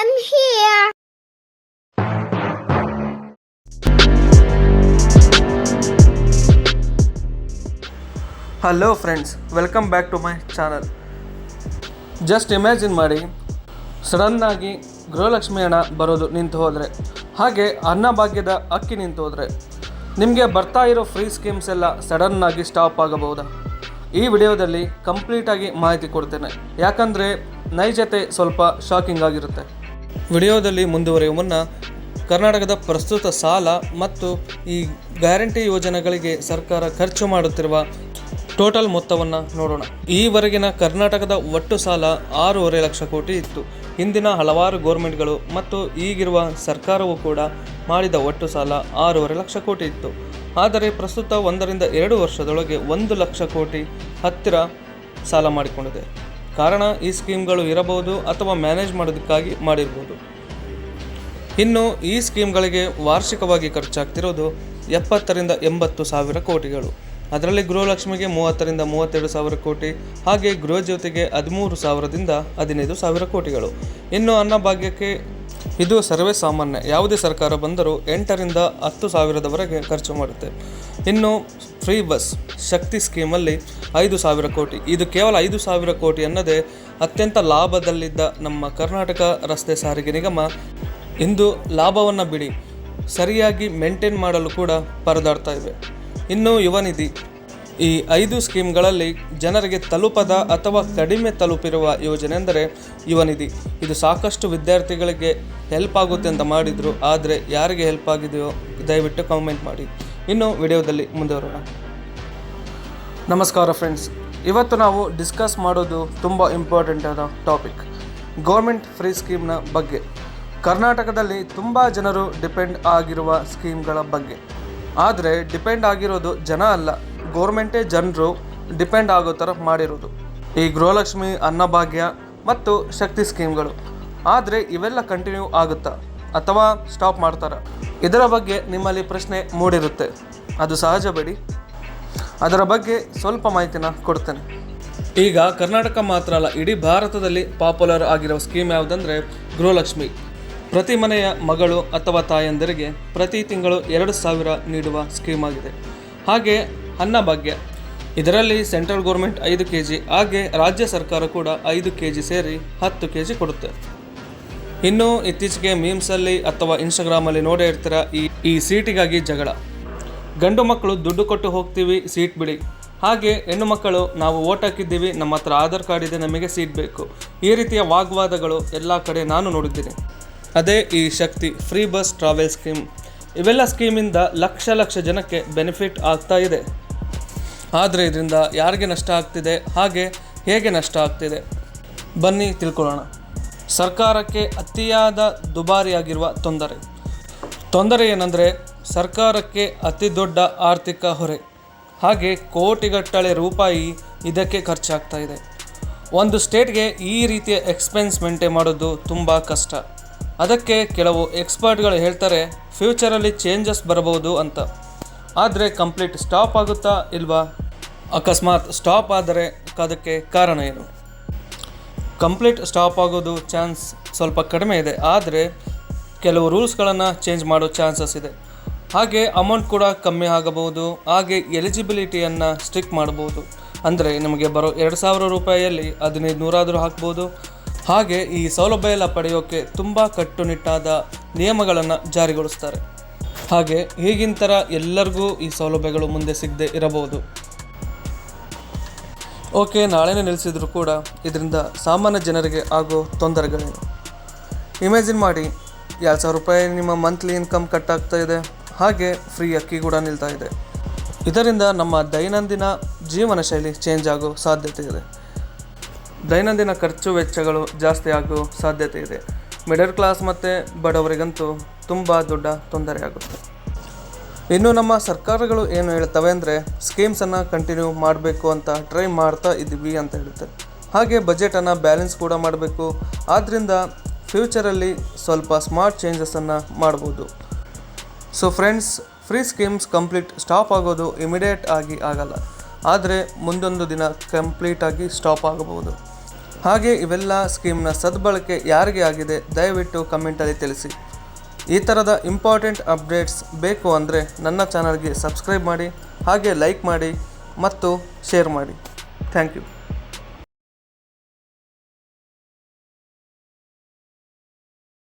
I'm here. Hello friends, welcome back to my channel. Just imagine ಮಾಡಿ, ಸಡನ್ನಾಗಿ ಗೃಹಲಕ್ಷ್ಮಿ ಹಣ ಬರೋದು ನಿಂತು ಹೋದರೆ, ಹಾಗೆ ಅನ್ನಭಾಗ್ಯದ ಅಕ್ಕಿ ನಿಂತು ಹೋದರೆ, ನಿಮಗೆ ಬರ್ತಾ ಇರೋ ಫ್ರೀ ಸ್ಕೀಮ್ಸ್ ಎಲ್ಲ ಸಡನ್ನಾಗಿ ಸ್ಟಾಪ್ ಆಗಬಹುದಾ? ಈ ವಿಡಿಯೋದಲ್ಲಿ ಕಂಪ್ಲೀಟಾಗಿ ಮಾಹಿತಿ ಕೊಡ್ತೇನೆ, ಯಾಕಂದರೆ ನೈಜತೆ ಸ್ವಲ್ಪ ಶಾಕಿಂಗ್ ಆಗಿರುತ್ತೆ. ವಿಡಿಯೋದಲ್ಲಿ ಮುಂದುವರಿಯುವ ಮುನ್ನ ಕರ್ನಾಟಕದ ಪ್ರಸ್ತುತ ಸಾಲ ಮತ್ತು ಈ ಗ್ಯಾರಂಟಿ ಯೋಜನೆಗಳಿಗೆ ಸರ್ಕಾರ ಖರ್ಚು ಮಾಡುತ್ತಿರುವ ಟೋಟಲ್ ಮೊತ್ತವನ್ನು ನೋಡೋಣ. ಈವರೆಗಿನ ಕರ್ನಾಟಕದ ಒಟ್ಟು ಸಾಲ 6.5 ಲಕ್ಷ ಕೋಟಿ ಇತ್ತು. ಹಿಂದಿನ ಹಲವಾರು ಗೋರ್ಮೆಂಟ್ಗಳು ಮತ್ತು ಈಗಿರುವ ಸರ್ಕಾರವು ಕೂಡ ಮಾಡಿದ ಒಟ್ಟು ಸಾಲ 6.5 ಲಕ್ಷ ಕೋಟಿ ಇತ್ತು. ಆದರೆ ಪ್ರಸ್ತುತ 1-2 ವರ್ಷದೊಳಗೆ 1 ಲಕ್ಷ ಕೋಟಿ ಹತ್ತಿರ ಸಾಲ ಮಾಡಿಕೊಂಡಿದೆ. ಕಾರಣ ಈ ಸ್ಕೀಮ್ಗಳು ಇರಬಹುದು ಅಥವಾ ಮ್ಯಾನೇಜ್ ಮಾಡೋದಕ್ಕಾಗಿ ಮಾಡಿರ್ಬೋದು. ಇನ್ನು ಈ ಸ್ಕೀಮ್ಗಳಿಗೆ ವಾರ್ಷಿಕವಾಗಿ ಖರ್ಚಾಗ್ತಿರೋದು 70-80 ಸಾವಿರ ಕೋಟಿಗಳು. ಅದರಲ್ಲಿ ಗೃಹಲಕ್ಷ್ಮಿಗೆ 30-32 ಸಾವಿರ ಕೋಟಿ, ಹಾಗೆ ಗೃಹಜ್ಯೋತಿಗೆ 13,000-15 ಸಾವಿರ ಕೋಟಿಗಳು. ಇನ್ನು ಅನ್ನಭಾಗ್ಯಕ್ಕೆ ಇದು ಸರ್ವೇ ಸಾಮಾನ್ಯ, ಯಾವುದೇ ಸರ್ಕಾರ ಬಂದರೂ 8-10 ಸಾವಿರದವರೆಗೆ ಖರ್ಚು ಮಾಡುತ್ತೆ. ಇನ್ನು ಫ್ರೀ ಬಸ್ ಶಕ್ತಿ ಸ್ಕೀಮಲ್ಲಿ 5,000 ಕೋಟಿ. ಇದು ಕೇವಲ 5,000 ಕೋಟಿ ಅನ್ನದೇ ಅತ್ಯಂತ ಲಾಭದಲ್ಲಿದ್ದ ನಮ್ಮ ಕರ್ನಾಟಕ ರಸ್ತೆ ಸಾರಿಗೆ ನಿಗಮ ಇಂದು ಲಾಭವನ್ನು ಬಿಡಿ ಸರಿಯಾಗಿ ಮೇಂಟೈನ್ ಮಾಡಲು ಕೂಡ ಪರದಾಡ್ತಾ ಇವೆ. ಇನ್ನು ಯುವ ನಿಧಿ, ಈ 5 ಸ್ಕೀಮ್ಗಳಲ್ಲಿ ಜನರಿಗೆ ತಲುಪದ ಅಥವಾ ಕಡಿಮೆ ತಲುಪಿರುವ ಯೋಜನೆ ಎಂದರೆ ಯುವ ನಿಧಿ. ಇದು ಸಾಕಷ್ಟು ವಿದ್ಯಾರ್ಥಿಗಳಿಗೆ ಹೆಲ್ಪ್ ಆಗುತ್ತೆ ಅಂತ ಮಾಡಿದರು, ಆದರೆ ಯಾರಿಗೆ ಹೆಲ್ಪ್ ಆಗಿದೆಯೋ ದಯವಿಟ್ಟು ಕಾಮೆಂಟ್ ಮಾಡಿ. ಇನ್ನು ವಿಡಿಯೋದಲ್ಲಿ ಮುಂದುವರೋಣ. ನಮಸ್ಕಾರ ಫ್ರೆಂಡ್ಸ್, ಇವತ್ತು ನಾವು ಡಿಸ್ಕಸ್ ಮಾಡೋದು ತುಂಬ ಇಂಪಾರ್ಟೆಂಟ್ ಆದ ಟಾಪಿಕ್, ಗೌರ್ಮೆಂಟ್ ಫ್ರೀ ಸ್ಕೀಮ್ನ ಬಗ್ಗೆ. ಕರ್ನಾಟಕದಲ್ಲಿ ತುಂಬ ಜನರು ಡಿಪೆಂಡ್ ಆಗಿರುವ ಸ್ಕೀಮ್ಗಳ ಬಗ್ಗೆ. ಆದರೆ ಡಿಪೆಂಡ್ ಆಗಿರೋದು ಜನ ಅಲ್ಲ, ಗೌರ್ಮೆಂಟೇ ಜನರು ಡಿಪೆಂಡ್ ಆಗೋ ಥರ ಮಾಡಿರೋದು ಈ ಗೃಹಲಕ್ಷ್ಮಿ, ಅನ್ನಭಾಗ್ಯ ಮತ್ತು ಶಕ್ತಿ ಸ್ಕೀಮ್ಗಳು. ಆದರೆ ಇವೆಲ್ಲ ಕಂಟಿನ್ಯೂ ಆಗುತ್ತಾ ಅಥವಾ ಸ್ಟಾಪ್ ಮಾಡ್ತಾರಾ? ಇದರ ಬಗ್ಗೆ ನಿಮ್ಮಲ್ಲಿ ಪ್ರಶ್ನೆ ಮೂಡಿರುತ್ತೆ. ಅದು ಸಹಜ ಬಿಡಿ, ಅದರ ಬಗ್ಗೆ ಸ್ವಲ್ಪ ಮಾಹಿತಿನ ಕೊಡ್ತೇನೆ. ಈಗ ಕರ್ನಾಟಕ ಮಾತ್ರ ಅಲ್ಲ, ಇಡೀ ಭಾರತದಲ್ಲಿ ಪಾಪ್ಯುಲರ್ ಆಗಿರೋ ಸ್ಕೀಮ್ ಯಾವುದಂದರೆ ಗೃಹಲಕ್ಷ್ಮಿ. ಪ್ರತಿ ಮನೆಯ ಮಗಳು ಅಥವಾ ತಾಯಂದಿರಿಗೆ ಪ್ರತಿ ತಿಂಗಳು 2,000 ನೀಡುವ ಸ್ಕೀಮ್ ಆಗಿದೆ. ಹಾಗೆ ಅನ್ನಭಾಗ್ಯ, ಇದರಲ್ಲಿ ಸೆಂಟ್ರಲ್ ಗೌರ್ಮೆಂಟ್ 5 kg, ಹಾಗೆ ರಾಜ್ಯ ಸರ್ಕಾರ ಕೂಡ 5 kg ಸೇರಿ 10 kg ಕೊಡುತ್ತೆ. ಇನ್ನು ಇತ್ತೀಚೆಗೆ ಮೀಮ್ಸಲ್ಲಿ ಅಥವಾ ಇನ್ಸ್ಟಾಗ್ರಾಮಲ್ಲಿ ನೋಡೇ ಇರ್ತೀರ ಈ ಸೀಟಿಗಾಗಿ ಜಗಳ. ಗಂಡು ಮಕ್ಕಳು ದುಡ್ಡು ಕೊಟ್ಟು ಹೋಗ್ತೀವಿ, ಸೀಟ್ ಬಿಡಿ. ಹಾಗೆ ಹೆಣ್ಣು ಮಕ್ಕಳು ನಾವು ಓಟ್ ಹಾಕಿದ್ದೀವಿ, ನಮ್ಮ ಹತ್ರ ಆಧಾರ್ ಕಾರ್ಡ್ ಇದೆ, ನಮಗೆ ಸೀಟ್ ಬೇಕು. ಈ ರೀತಿಯ ವಾಗ್ವಾದಗಳು ಎಲ್ಲ ಕಡೆ ನಾನು ನೋಡಿದ್ದೀನಿ. ಅದೇ ಈ ಶಕ್ತಿ ಫ್ರೀ ಬಸ್ ಟ್ರಾವೆಲ್ ಸ್ಕೀಮ್. ಇವೆಲ್ಲ ಸ್ಕೀಮಿಂದ ಲಕ್ಷ ಜನಕ್ಕೆ ಬೆನಿಫಿಟ್ ಆಗ್ತಾ ಇದೆ. ಆದರೆ ಇದರಿಂದ ಯಾರಿಗೆ ನಷ್ಟ ಆಗ್ತಿದೆ, ಹಾಗೆ ಹೇಗೆ ನಷ್ಟ ಆಗ್ತಿದೆ, ಬನ್ನಿ ತಿಳ್ಕೊಳ್ಳೋಣ. ಸರ್ಕಾರಕ್ಕೆ ಅತಿಯಾದ ದುಬಾರಿಯಾಗಿರುವ ತೊಂದರೆ ಏನಂದರೆ ಸರ್ಕಾರಕ್ಕೆ ಅತಿ ದೊಡ್ಡ ಆರ್ಥಿಕ ಹೊರೆ. ಹಾಗೆ ಕೋಟಿಗಟ್ಟಲೆ ರೂಪಾಯಿ ಇದಕ್ಕೆ ಖರ್ಚಾಗ್ತಾ ಇದೆ. ಒಂದು ಸ್ಟೇಟ್ಗೆ ಈ ರೀತಿಯ ಎಕ್ಸ್ಪೆನ್ಸ್ ಮೇಂಟೈನ್ ಮಾಡೋದು ತುಂಬ ಕಷ್ಟ. ಅದಕ್ಕೆ ಕೆಲವು ಎಕ್ಸ್ಪರ್ಟ್ಗಳು ಹೇಳ್ತಾರೆ ಫ್ಯೂಚರಲ್ಲಿ ಚೇಂಜಸ್ ಬರಬಹುದು ಅಂತ. ಆದರೆ ಕಂಪ್ಲೀಟ್ ಸ್ಟಾಪ್ ಆಗುತ್ತಾ ಇಲ್ವಾ? ಅಕಸ್ಮಾತ್ ಸ್ಟಾಪ್ ಆದರೆ ಅದಕ್ಕೆ ಕಾರಣ ಏನು? ಕಂಪ್ಲೀಟ್ ಸ್ಟಾಪ್ ಆಗೋದು ಚಾನ್ಸ್ ಸ್ವಲ್ಪ ಕಡಿಮೆ ಇದೆ, ಆದರೆ ಕೆಲವು ರೂಲ್ಸ್ಗಳನ್ನು ಚೇಂಜ್ ಮಾಡೋ ಚಾನ್ಸಸ್ ಇದೆ. ಹಾಗೆ ಅಮೌಂಟ್ ಕೂಡ ಕಮ್ಮಿ ಆಗಬಹುದು. ಹಾಗೆ ಎಲಿಜಿಬಿಲಿಟಿಯನ್ನು ಸ್ಟ್ರಿಕ್ಟ್ ಮಾಡ್ಬೋದು. ಅಂದರೆ ನಿಮಗೆ ಬರೋ 2,000 ರೂಪಾಯಿಯಲ್ಲಿ 1,500 ಹಾಕ್ಬೋದು. ಹಾಗೆ ಈ ಸೌಲಭ್ಯ ಎಲ್ಲ ಪಡೆಯೋಕ್ಕೆ ತುಂಬ ಕಟ್ಟುನಿಟ್ಟಾದ ನಿಯಮಗಳನ್ನು ಜಾರಿಗೊಳಿಸ್ತಾರೆ. ಹಾಗೆ ಈಗಿನ ಥರ ಎಲ್ಲರಿಗೂ ಈ ಸೌಲಭ್ಯಗಳು ಮುಂದೆ ಸಿಗದೆ ಇರಬಹುದು. ಓಕೆ, ನಾಳೆನೇ ನಿಲ್ಲಿಸಿದ್ರು ಕೂಡ ಇದರಿಂದ ಸಾಮಾನ್ಯ ಜನರಿಗೆ ಆಗೋ ತೊಂದರೆಗಳೇನು? ಇಮ್ಯಾಜಿನ್ ಮಾಡಿ, 2,000 ರೂಪಾಯಿ ನಿಮ್ಮ ಮಂತ್ಲಿ ಇನ್ಕಮ್ ಕಟ್ ಆಗ್ತಾ ಇದೆ, ಹಾಗೆ ಫ್ರೀ ಅಕ್ಕಿ ಕೂಡ ನಿಲ್ತಾ ಇದೆ. ಇದರಿಂದ ನಮ್ಮ ದೈನಂದಿನ ಜೀವನ ಶೈಲಿ ಚೇಂಜ್ ಆಗೋ ಸಾಧ್ಯತೆ ಇದೆ. ದೈನಂದಿನ ಖರ್ಚು ವೆಚ್ಚಗಳು ಜಾಸ್ತಿ ಆಗೋ ಸಾಧ್ಯತೆ ಇದೆ. ಮಿಡಲ್ ಕ್ಲಾಸ್ ಮತ್ತು ಬಡವರಿಗಂತೂ ತುಂಬ ದೊಡ್ಡ ತೊಂದರೆ ಆಗುತ್ತೆ. ಇನ್ನು ನಮ್ಮ ಸರ್ಕಾರಗಳು ಏನು ಹೇಳ್ತವೆ ಅಂದರೆ ಸ್ಕೀಮ್ಸನ್ನು ಕಂಟಿನ್ಯೂ ಮಾಡಬೇಕು ಅಂತ ಟ್ರೈ ಮಾಡ್ತಾ ಇದ್ದೀವಿ ಅಂತ ಹೇಳುತ್ತೆ. ಹಾಗೆ ಬಜೆಟನ್ನು ಬ್ಯಾಲೆನ್ಸ್ ಕೂಡ ಮಾಡಬೇಕು. ಆದ್ದರಿಂದ ಫ್ಯೂಚರಲ್ಲಿ ಸ್ವಲ್ಪ ಸ್ಮಾರ್ಟ್ ಚೇಂಜಸನ್ನು ಮಾಡ್ಬೋದು. So friends, free schemes complete stop ಆಗೋದು ಇಮಿಡಿಯೇಟ್ ಆಗಿ ಆಗಲ್ಲ, ಆದರೆ ಮುಂದೊಂದು ದಿನ ಕಂಪ್ಲೀಟಾಗಿ ಸ್ಟಾಪ್ ಆಗಬಹುದು. ಹಾಗೆ ಇವೆಲ್ಲ ಸ್ಕೀಮ್ನ ಸದ್ಬಳಕೆ ಯಾರಿಗೆ ಆಗಿದೆ ದಯವಿಟ್ಟು ಕಮೆಂಟಲ್ಲಿ ತಿಳಿಸಿ. ಈ ಥರದ ಇಂಪಾರ್ಟೆಂಟ್ ಅಪ್ಡೇಟ್ಸ್ ಬೇಕು ಅಂದರೆ ನನ್ನ ಚಾನಲ್ಗೆ ಸಬ್ಸ್ಕ್ರೈಬ್ ಮಾಡಿ, ಹಾಗೆ ಲೈಕ್ ಮಾಡಿ ಮತ್ತು ಶೇರ್ ಮಾಡಿ. Thank you.